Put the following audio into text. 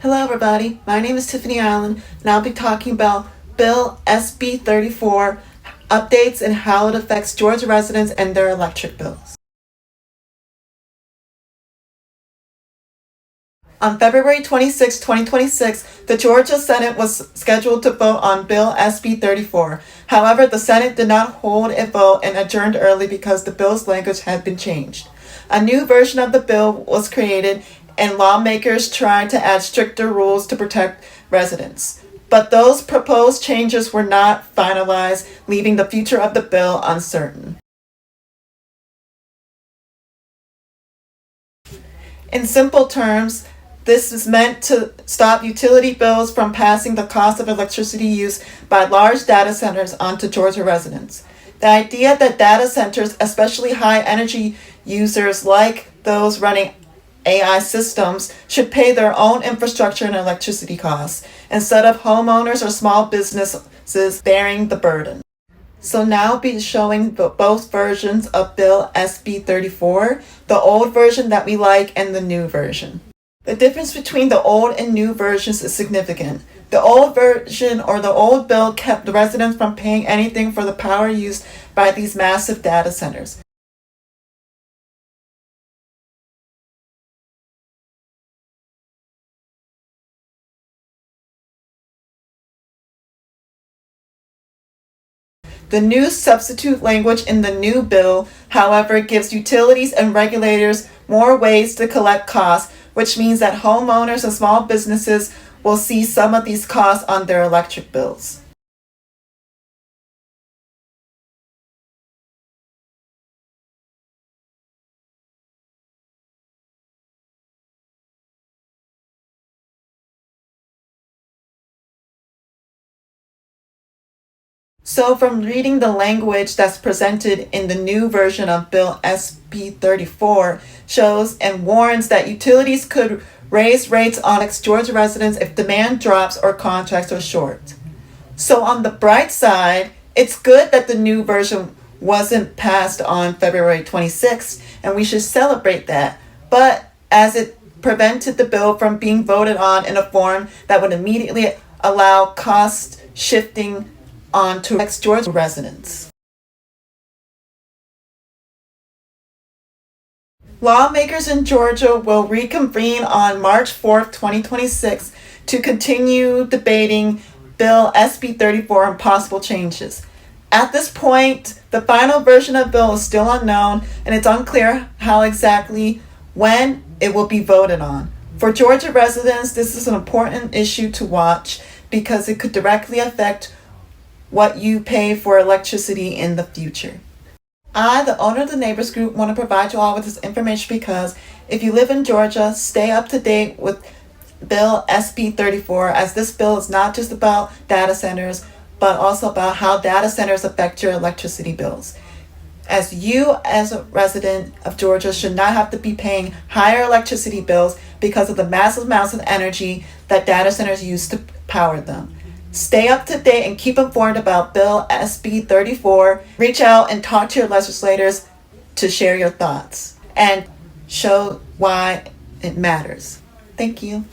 Hello everybody, my name is Tiffany Allen and I'll be talking about Bill SB 34 updates and how it affects Georgia residents and their electric bills. On February 26, 2026, the Georgia Senate was scheduled to vote on Bill SB 34. However, the Senate did not hold a vote and adjourned early because the bill's language had been changed. A new version of the bill was created and lawmakers tried to add stricter rules to protect residents. But those proposed changes were not finalized, leaving the future of the bill uncertain. In simple terms, this is meant to stop utility bills from passing the cost of electricity use by large data centers onto Georgia residents. The idea that data centers, especially high energy users like those running AI systems, should pay their own infrastructure and electricity costs, instead of homeowners or small businesses bearing the burden. So now I'll be showing both versions of Bill SB 34, the old version that we like and the new version. The difference between the old and new versions is significant. The old version or the old bill kept the residents from paying anything for the power used by these massive data centers. The new substitute language in the new bill, however, gives utilities and regulators more ways to collect costs, which means that homeowners and small businesses will see some of these costs on their electric bills. So from reading the language that's presented in the new version of Bill SB 34 shows and warns that utilities could raise rates on ex-Georgia residents if demand drops or contracts are short. So on the bright side, it's good that the new version wasn't passed on February 26th, and we should celebrate that. But as it prevented the bill from being voted on in a form that would immediately allow cost shifting on to ex-Georgia residents. Lawmakers in Georgia will reconvene on March 4th, 2026 to continue debating Bill SB 34 and possible changes. At this point, the final version of the bill is still unknown and it's unclear how exactly when it will be voted on. For Georgia residents, this is an important issue to watch because it could directly affect what you pay for electricity in the future. I, the owner of the Neighbors Group, want to provide you all with this information because if you live in Georgia, stay up to date with Bill SB 34, as this bill is not just about data centers, but also about how data centers affect your electricity bills. As you, as a resident of Georgia, should not have to be paying higher electricity bills because of the massive amounts of energy that data centers use to power them. Stay up to date and keep informed about Bill SB 34. Reach out and talk to your legislators to share your thoughts and show why it matters. Thank you.